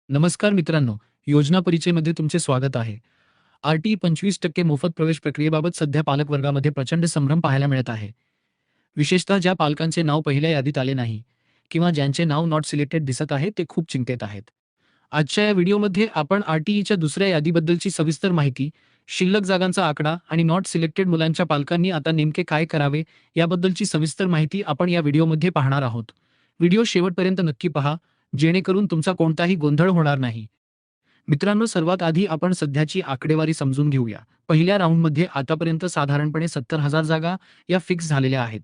नमस्कार मित्रांनो, योजना परिचयमध्ये तुमचे स्वागत आहे. आर-टी 25% मोफत प्रवेश प्रक्रियेबाबत सध्या पालक वर्गामध्ये प्रचंड संभ्रम पाहायला मिळत आहे. विशेषतः ज्या पालकांचे नाव पहिल्या यादीत आले नाही किंवा ज्यांचे नाव नॉट सिलेक्टेड दिसत आहे, ते खूप चिंतेत आहेत. आजच्या या व्हिडिओमध्ये आपण आर-टी-ईच्या दुसऱ्या यादीबद्दलची सविस्तर माहिती, शिल्लक जागांचा आकडा आणि नॉट सिलेक्टेड मुलांच्या पालकांनी आता नेमके काय करावे, याबद्दलची सविस्तर माहिती आपण या व्हिडिओमध्ये पाहणार आहोत. व्हिडिओ शेवटपर्यंत नक्की पहा, जेणेकरून तुमचा कोणताही गोंधळ होणार नाही. मित्रांनो, सर्वात आधी आपण सध्याची आकडेवारी समजून घेऊया. पहिल्या राऊंडमध्ये आतापर्यंत साधारणपणे 70,000 जागा या फिक्स झालेल्या आहेत.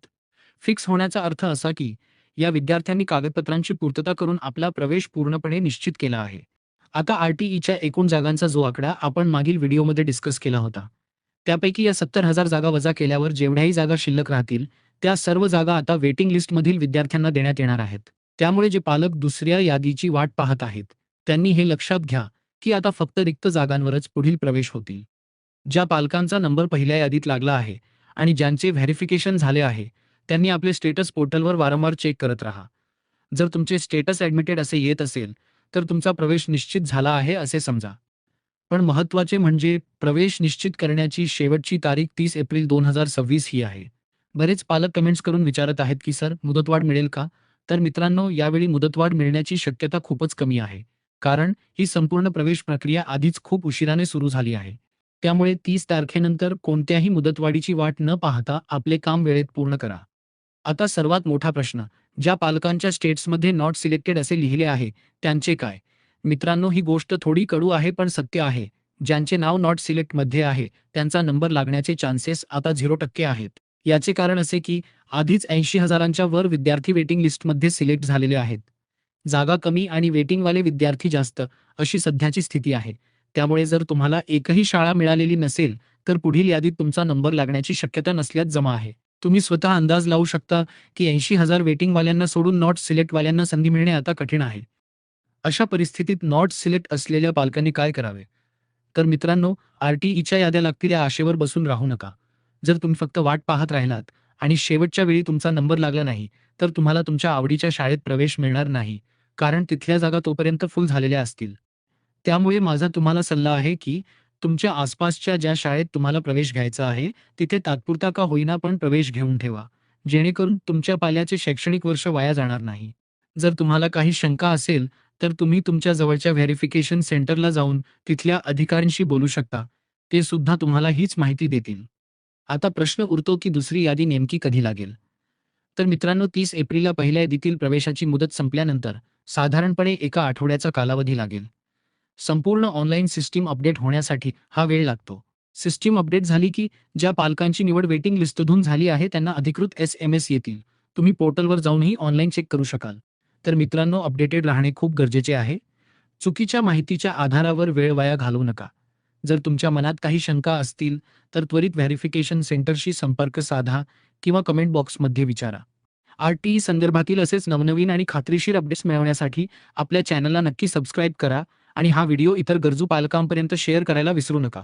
फिक्स होण्याचा अर्थ असा की या विद्यार्थ्यांनी कागदपत्रांची पूर्तता करून आपला प्रवेश पूर्णपणे निश्चित केला आहे. आता आर-टी-ईच्या एकूण जागांचा जो आकडा आपण मागील व्हिडिओमध्ये डिस्कस केला होता, त्यापैकी या 70,000 जागा वजा केल्यावर जेवढ्याही जागा शिल्लक राहतील, त्या सर्व जागा आता वेटिंग लिस्टमधील विद्यार्थ्यांना देण्यात येणार आहेत. त्यामुळे जे पालक दुसऱ्या यादीची वाट पाहत आहेत, त्यांनी हे लक्षात घ्या की आता फक्त रिक्त जागांवरच पुढील प्रवेश होतील. ज्या पालकांचा नंबर पहिल्या यादीत लागला आहे आणि ज्यांचे व्हेरिफिकेशन झाले आहे, त्यांनी आपले स्टेटस पोर्टलवर वारंवार चेक करत राहा. जर तुमचे स्टेटस ॲडमिटेड असे येत असेल, तर तुमचा प्रवेश निश्चित झाला आहे असे समजा. पण महत्त्वाचे म्हणजे प्रवेश निश्चित करण्याची शेवटची तारीख 30 एप्रिल 2026 ही आहे. बरेच पालक कमेंट्स करून विचारत आहेत की सर, मुदतवाढ मिळेल का? तर मित्रांनो, यावेळी मुदतवाढ मिळण्याची शक्यता खूपच कमी आहे. कारण ही संपूर्ण प्रवेश प्रक्रिया आधीच खूप उशिराने सुरू झाली आहे. त्यामुळे 30 तारखेनंतर कोणत्याही मुदतवाढीची वाट न पाहता आपले काम वेळेत पूर्ण करा. आता सर्वात मोठा प्रश्न, ज्या पालकांच्या स्टेट्समध्ये नॉट सिलेक्टेड असे लिहिले आहे, त्यांचे काय? मित्रांनो, ही गोष्ट थोडी कडू आहे पण सत्य आहे. ज्यांचे नाव नॉट सिलेक्टमध्ये आहे, त्यांचा नंबर लागण्याचे चान्सेस आता 0% आहेत. याचे कारण असे की आधीच 80,000च्या वर विद्यार्थी वेटिंग लिस्टमध्ये सिलेक्ट झालेले आहेत. जागा कमी आणि वेटिंगवाले विद्यार्थी जास्त, अशी सध्याची स्थिती आहे. त्यामुळे जर तुम्हाला एकही शाळा मिळालेली नसेल, तर पुढील यादीत तुमचा नंबर लागण्याची शक्यता नसल्यास जमा आहे. तुम्ही स्वतः अंदाज लावू शकता की 80,000 वेटिंगवाल्यांना सोडून नॉट सिलेक्टवाल्यांना संधी मिळणे आता कठीण आहे. अशा परिस्थितीत नॉट सिलेक्ट असलेल्या पालकांनी काय करावे? तर मित्रांनो, आर-टी-ईच्या याद्या लागतील या आशेवर बसून राहू नका. जर तुम्ही फक्त वाट पाहत राहिलात आणि शेवटच्या वेळी तुमचा नंबर लागला नाही, तर तुम्हाला तुमच्या आवडीच्या शाळेत प्रवेश मिळणार नाही, कारण तिथल्या जागा तोपर्यंत फुल झालेल्या असतील. त्यामुळे माझा तुम्हाला सल्ला आहे की तुमच्या आसपासच्या ज्या शाळेत तुम्हाला प्रवेश घ्यायचा आहे, तिथे तात्पुरता का होईना पण प्रवेश घेऊन ठेवा, जेणेकरून तुमच्या पाल्याचे शैक्षणिक वर्ष वाया जाणार नाही. जर तुम्हाला काही शंका असेल, तर तुम्ही तुमच्या जवळच्या व्हेरिफिकेशन सेंटरला जाऊन तिथल्या अधिकाऱ्यांशी बोलू शकता. ते सुद्धा तुम्हाला हीच माहिती देतील. आता प्रश्न उरतो की दुसरी यादी नेमकी कधी लागेल? तर मित्रांनो, 30 एप्रिलला पहिल्या यादीतील प्रवेशाची मुदत संपल्यानंतर साधारणपणे एका आठवड्याचा कालावधी लागेल. संपूर्ण ऑनलाईन सिस्टीम अपडेट होण्यासाठी हा वेळ लागतो. सिस्टीम अपडेट झाली की ज्या पालकांची निवड वेटिंग लिस्टमधून झाली आहे त्यांना अधिकृत एस-एम-एस येतील. तुम्ही पोर्टलवर जाऊनही ऑनलाईन चेक करू शकाल. तर मित्रांनो, अपडेटेड राहणे खूप गरजेचे आहे. चुकीच्या माहितीच्या आधारावर वेळ वाया घालवू नका. जर तुमच्या मनात काही शंका असतील, तर त्वरित व्हेरिफिकेशन सेंटरशी संपर्क साधा किंवा कमेंट बॉक्समध्ये विचारा. आर-टी-ई संदर्भातील असेच नवनवीन आणि खात्रीशीर अपडेट्स मिळवण्यासाठी आपल्या चॅनलला नक्की सबस्क्राईब करा आणि हा व्हिडिओ इतर गरजू पालकांपर्यंत शेअर करायला विसरू नका.